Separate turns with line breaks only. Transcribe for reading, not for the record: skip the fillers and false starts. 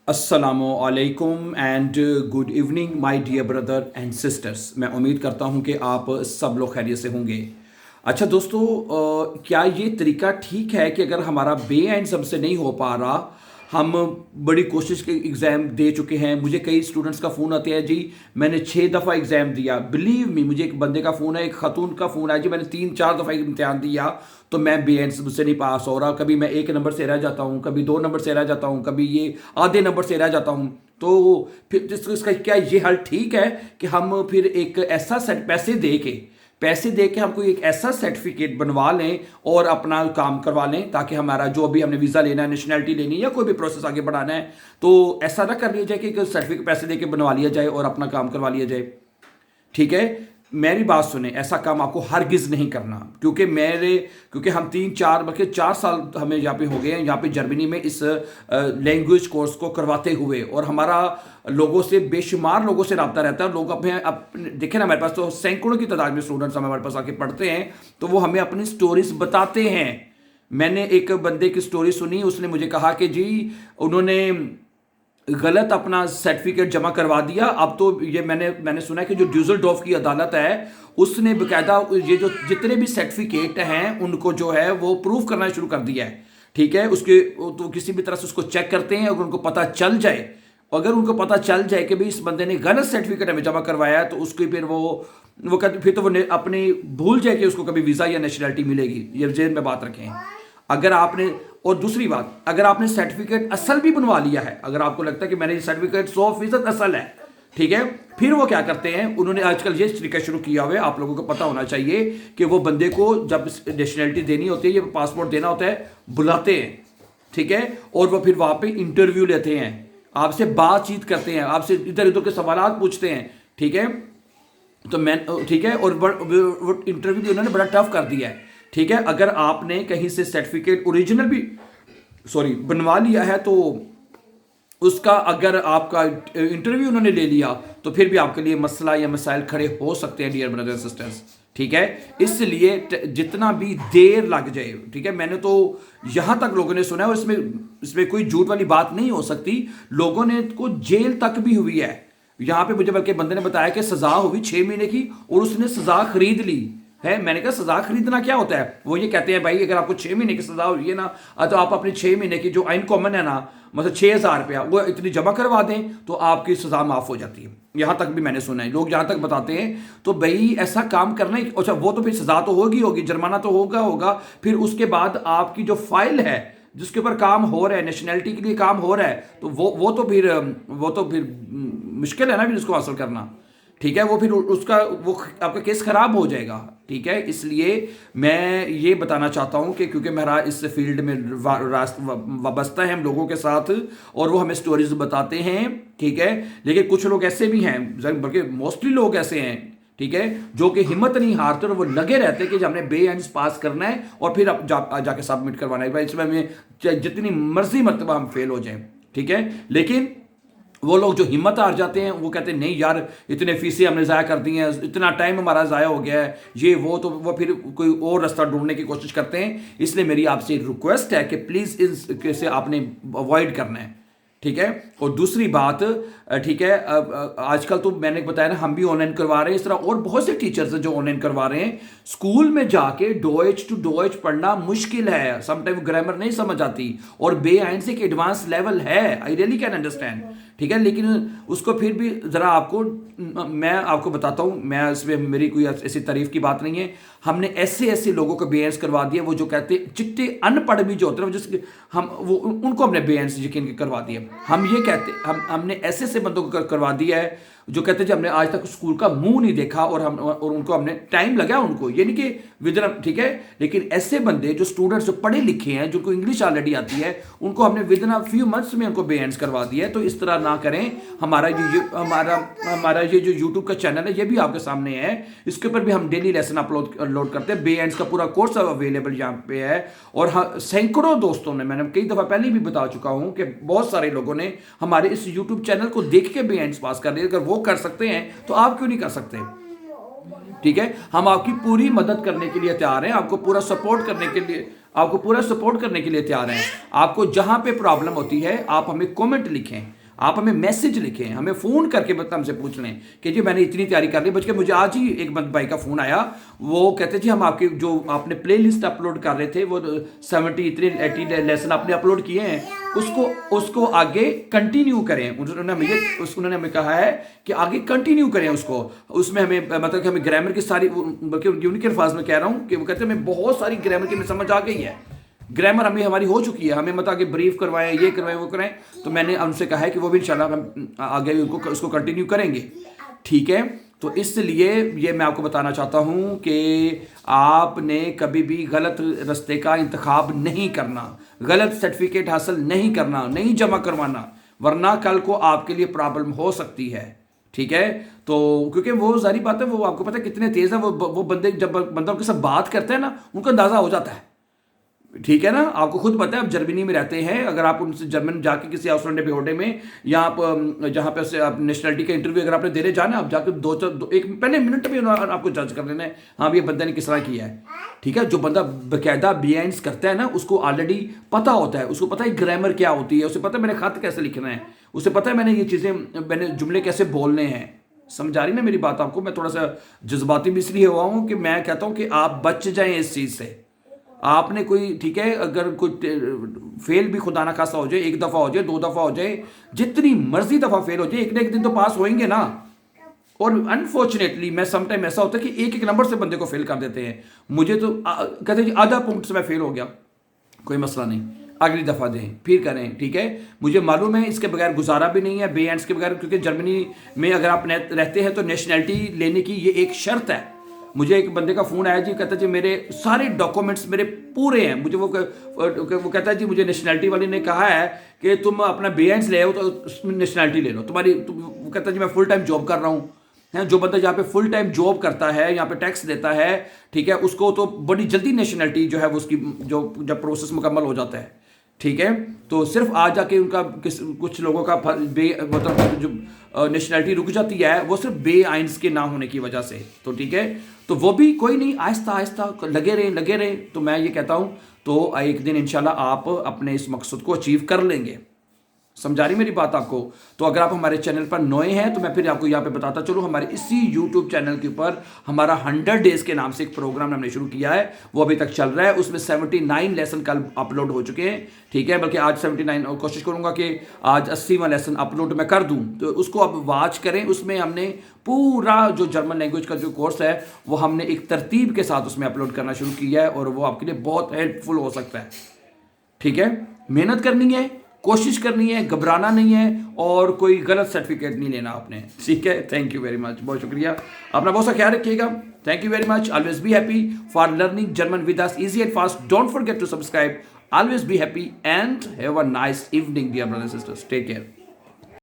अस्सलामुअलैकुम and good evening my dear brother and sisters. मैं उम्मीद करता हूं कि आप सब लोग खैरियत से होंगे। अच्छा दोस्तों, क्या ये तरीका ठीक है कि अगर हमारा बे एंड सबसे नहीं हो पा रहा, हम बड़ी कोशिश के एग्ज़ाम दे चुके हैं। मुझे कई स्टूडेंट्स का फ़ोन आता है, जी मैंने 6 दफ़ा एग्ज़ाम दिया। बिलीव मी, मुझे एक बंदे का फ़ोन है, एक खातून का फ़ोन है, जी मैंने 3-4 दफ़ा इम्तिहान दिया तो मैं बे एंड मुझसे नहीं पास हो रहा। कभी मैं 1 नंबर से रह जाता हूँ, कभी 2 नंबर से रह जाता हूँ, कभी ये आधे नंबर से रह जाता हूँ। तो फिर इसका क्या ये हल ठीक है कि हम फिर एक ऐसा सेट पैसे दे के हम कोई एक ऐसा सर्टिफिकेट बनवा लें और अपना काम करवा लें, ताकि हमारा जो भी हमने वीज़ा लेना है, नेशनैलिटी लेनी है या कोई भी प्रोसेस आगे बढ़ाना है, तो ऐसा ना कर लिया जाए कि सर्टिफिकेट पैसे दे के बनवा लिया जाए और अपना काम करवा लिया जाए। ठीक है, मेरी बात सुने, ऐसा काम आपको हरगिज नहीं करना। क्योंकि हम 3-4 बल्कि 4 साल हमें यहाँ पे हो गए हैं, यहाँ पे जर्मनी में इस लैंग्वेज कोर्स को करवाते हुए, और हमारा लोगों से बेशुमार लोगों से रब्ता रहता है। लोग अपने देखे ना, हमारे पास तो सैकड़ों की तादाद में स्टूडेंट्स हमारे पास आके पढ़ते हैं, तो वो हमें अपनी स्टोरीज बताते हैं। मैंने एक बंदे की स्टोरी सुनी, उसने मुझे कहा कि जी उन्होंने गलत अपना सर्टिफिकेट जमा करवा दिया। अब तो ये मैंने सुना है कि जो ड्यूसलडॉर्फ की अदालत है, उसने बकायदा ये जो जितने भी सर्टिफिकेट हैं उनको जो है वो प्रूफ करना शुरू कर दिया है। ठीक है, उसके तो किसी भी तरह से उसको चेक करते हैं। अगर उनको पता चल जाए कि भाई इस बंदे ने गलत सर्टिफिकेट हमें जमा करवाया है, तो उसकी फिर वो कहते फिर तो वो अपनी भूल जाए कि उसको कभी वीज़ा या नेशनलिटी मिलेगी। ये जेल में बात रखें। अगर आपने और दूसरी बात, अगर आपने सर्टिफिकेट असल भी बनवा लिया है, अगर आपको लगता है कि मेरा ये सर्टिफिकेट 100% असल है, ठीक है, फिर वो क्या करते हैं, उन्होंने आजकल ये तरीका शुरू किया हुआ है, आप लोगों को पता होना चाहिए कि वो बंदे को जब नेशनलिटी देनी होती है या पासपोर्ट देना होता है, बुलाते हैं। ठीक है, और वो फिर वहां पे इंटरव्यू लेते हैं, आपसे बातचीत करते हैं, आपसे इधर उधर के सवाल पूछते हैं। ठीक है, तो मैं ठीक है, और वो इंटरव्यू भी उन्होंने बड़ा टफ कर दिया है। ठीक है, अगर आपने कहीं से सर्टिफिकेट ओरिजिनल भी बनवा लिया है, तो उसका अगर आपका इंटरव्यू उन्होंने ले लिया, तो फिर भी आपके लिए मसला या मसाइल खड़े हो सकते हैं, डियर ब्रदर्स एंड सिस्टर्स। ठीक है, इसलिए जितना भी देर लग जाए, ठीक है, मैंने तो यहां तक लोगों ने सुना है, और इसमें कोई झूठ वाली बात नहीं हो सकती, लोगों ने को जेल तक भी हुई है। यहां पे मुझे बल्कि बंदे ने बताया कि सजा हुई 6 महीने की, और उसने सजा खरीद ली है। मैंने कहा सजा खरीदना क्या होता है? वो ये कहते हैं भाई अगर आपको 6 महीने की सजा हुई है ना, तो आप अपने 6 महीने की जो आइन कॉमन है ना, मतलब 6,000 रुपया वो इतनी जमा करवा दें तो आपकी सजा माफ हो जाती है। यहां तक भी मैंने सुना है, लोग जहां तक बताते हैं। तो भाई ऐसा काम करना ही अच्छा, वो तो फिर सजा तो होगी, जुर्माना तो होगा। फिर उसके बाद आपकी जो फाइल है जिसके ऊपर काम हो रहा है, नेशनैलिटी के लिए काम हो रहा है, तो वो तो फिर मुश्किल है ना फिर उसको हासिल करना। ठीक है, वो फिर उसका वो आपका केस खराब हो जाएगा। ठीक है, इसलिए मैं ये बताना चाहता हूँ कि क्योंकि मेरा इस फील्ड में वाबस्ता है हम लोगों के साथ, और वो हमें स्टोरीज बताते हैं। ठीक है, लेकिन कुछ लोग ऐसे भी हैं, बल्कि मोस्टली लोग ऐसे हैं, ठीक है, जो कि हिम्मत नहीं हारते और वो लगे रहते कि हमने बे एंड्स पास करना है और फिर अब जाके सबमिट करवाना है। भाई इसमें हमें जितनी मर्जी मरतबा हम फेल हो जाएं, ठीक है, लेकिन वो लोग जो हिम्मत हार जाते हैं, वो कहते हैं नहीं यार, इतने फीसें हमने ज़ाया कर दी हैं, इतना टाइम हमारा ज़ाया हो गया है, ये वो, तो वो फिर कोई और रास्ता ढूंढने की कोशिश करते हैं। इसलिए मेरी आपसे रिक्वेस्ट है कि प्लीज़ इससे आपने अवॉइड करना है। ठीक है, और दूसरी बात, ठीक है, आजकल तो मैंने बताया ना, हम भी ऑनलाइन करवा रहे हैं, इस तरह और बहुत से टीचर्स हैं जो ऑनलाइन करवा रहे हैं। स्कूल में जाके डोएच टू डोएच पढ़ना मुश्किल है, समटाइम ग्रामर नहीं समझ आती, और बे आइन से एक एडवांस लेवल है, आई रियली कैन अंडरस्टैंड। ठीक है, लेकिन उसको फिर भी ज़रा मैं आपको बताता हूँ, मैं इसमें मेरी कोई ऐसी तारीफ की बात नहीं है। हमने ऐसे लोगों को बेएंस करवा दिया, वो जो कहते चिट्टे अनपढ़ भी जो होते हैं, जिसके उनको हमने बेएंस यकीन करवा दिया। हम ये कहते हमने ऐसे बंदों को करवा दिया है जो कहते हैं हमने आज तक स्कूल का मुंह नहीं देखा, और उनको हमने टाइम लगा उनको, ये नहीं कि विदिन, ठीक है, लेकिन ऐसे बंदे जो स्टूडेंट्स जो पढ़े लिखे हैं, जिनको इंग्लिश ऑलरेडी आती है, उनको हमने विदिन अ फ्यू मंथ्स में उनको बेएंस करवा दिया है। तो इस तरह ना करें। हमारा ये जो यूट्यूब का चैनल है, ये भी आपके सामने है, इसके ऊपर भी हम डेली लेसन अपलोड करते हैं। बेएंस का पूरा कोर्स अवेलेबल यहाँ पे है, और सैकड़ों दोस्तों ने, मैंने कई दफ़ा पहले भी बता चुका हूँ कि बहुत सारे लोगों ने हमारे इस यूट्यूब चैनल को देख के बेएंस पास कर दिए। अगर वो कर सकते हैं तो आप क्यों नहीं कर सकते? ठीक है, हम आपकी पूरी मदद करने के लिए तैयार हैं, आपको पूरा सपोर्ट करने के लिए आपको पूरा सपोर्ट करने के लिए तैयार हैं। आपको जहां पे प्रॉब्लम होती है आप हमें कमेंट लिखें, आप हमें मैसेज लिखें, हमें फ़ोन करके हमसे पूछ लें कि जी मैंने इतनी तैयारी कर ली। बल्कि मुझे आज ही एक भाई का फ़ोन आया, वो कहते जी हम आपके जो आपने प्लेलिस्ट अपलोड कर रहे थे वो 70 इतने 80 लेसन आपने अपलोड किए हैं, उसको आगे कंटिन्यू करें। उन्होंने हमें कहा है कि आगे कंटिन्यू करें उसको। उसमें हमें मतलब कि हमें ग्रामर की सारी, बल्कि उनके अल्फाज में कह रहा हूँ कि वो कहते हैं हमें बहुत सारी ग्रामर की समझ आ गई है, ग्रामर हमारी हो चुकी है, हमें मतलब आगे ब्रीफ करवाएं, ये करवाएं वो करें। तो मैंने उनसे कहा है कि वो भी इंशाल्लाह हम आगे उसको कंटिन्यू करेंगे, ठीक है। तो इसलिए ये मैं आपको बताना चाहता हूँ कि आपने कभी भी गलत रास्ते का इंतखाब नहीं करना, गलत सर्टिफिकेट हासिल नहीं करना, नहीं जमा करवाना, वरना कल को आपके लिए प्रॉब्लम हो सकती है, ठीक है। तो क्योंकि वो सारी बात है, वो आपको पता है कितने तेज़ है वो बंदे, जब बंदा उनके साथ बात करता है ना उनको अंदाज़ा हो जाता है, ठीक है ना। आपको खुद पता है आप जर्मनी में रहते हैं, अगर आप उनसे जर्मन जाके किसी आउसलैंड बेहोडे में या आप जहाँ पे आप नेशनलिटी का इंटरव्यू अगर आपने देने जाना, आप जाकर एक पहले मिनट में आपको जज कर लेना है, हाँ ये बंदे ने किस तरह किया है, ठीक है। जो बंदा बाकायदा बिहाइंड्स करता है ना उसको ऑलरेडी पता होता है, उसको पता है ग्रामर क्या होती है, उसे पता है मैंने खत कैसे लिखना है, उसे पता है मैंने ये चीज़ें, मैंने जुमले कैसे बोलने हैं। समझ आ रही ना मेरी बात आपको। मैं थोड़ा सा जज्बाती भी इसलिए हुआ हूँ कि मैं कहता हूँ कि आप बच जाएं इस चीज़ से। आपने कोई, ठीक है, अगर कोई फेल भी खुदा ना खासा हो जाए, एक दफ़ा हो जाए, 2 दफ़ा हो जाए, जितनी मर्जी दफ़ा फेल हो जाए, एक ना एक दिन तो पास होएंगे ना। और अनफॉर्चुनेटली मैं समटाइम ऐसा होता है कि एक नंबर से बंदे को फेल कर देते हैं। मुझे तो कहते हैं आधा पॉइंट से मैं फेल हो गया, कोई मसला नहीं, अगली दफ़ा दें फिर करें, ठीक है। मुझे मालूम है इसके बगैर गुजारा भी नहीं है, बे एंड्स के बगैर, क्योंकि जर्मनी में अगर आप रहते हैं तो नेशनैलिटी लेने की ये एक शर्त है। मुझे एक बंदे का फ़ोन आया जी, कहता जी मेरे सारे डॉक्यूमेंट्स मेरे पूरे हैं। मुझे वो कहता है जी मुझे नेशनैलिटी वाले ने कहा है कि तुम अपना बे एंड्स ले आओ तो उसमें नेशनैलिटी ले लो तुम्हारी। वो कहता जी मैं फुल टाइम जॉब कर रहा हूँ, है। जो बंदा यहाँ पे फुल टाइम जॉब करता है, यहाँ पे टैक्स देता है, ठीक है, उसको तो बड़ी जल्दी नेशनैलिटी जो है वो उसकी जो जब प्रोसेस मुकम्मल हो जाता है, ठीक है। तो सिर्फ आज जाके उनका कुछ लोगों का मतलब जो नेशनैलिटी रुक जाती है वो सिर्फ बे आइंस के ना होने की वजह से, तो ठीक है। तो वो भी कोई नहीं, आहिस्ता आहिस्ता लगे रहे। तो मैं ये कहता हूँ तो एक दिन इंशाल्लाह आप अपने इस मकसद को अचीव कर लेंगे। समझा रही मेरी बात आपको। तो अगर आप हमारे चैनल पर नए हैं तो मैं फिर आपको यहाँ पे बताता चलूँ, हमारे इसी यूट्यूब चैनल के ऊपर हमारा 100 डेज के नाम से एक प्रोग्राम हमने शुरू किया है, वो अभी तक चल रहा है। उसमें 79 लेसन कल अपलोड हो चुके हैं, ठीक है। बल्कि आज 79, कोशिश करूँगा कि आज 80वां लेसन अपलोड मैं कर दूँ, तो उसको अब वॉच करें। उसमें हमने पूरा जो जर्मन लैंग्वेज का जो कोर्स है वो हमने एक तरतीब के साथ उसमें अपलोड करना शुरू किया है, और वो आपके लिए बहुत हेल्पफुल हो सकता है, ठीक है। मेहनत करनी है, कोशिश करनी है, घबराना नहीं है, और कोई गलत सर्टिफिकेट नहीं लेना आपने, ठीक है। थैंक यू वेरी मच, बहुत शुक्रिया, अपना बहुत सा ख्याल रखिएगा। Thank you very much. Always be happy for learning German with us easy and fast. Don't forget to subscribe. Always be happy and have a nice evening dear brothers and sisters. Take care.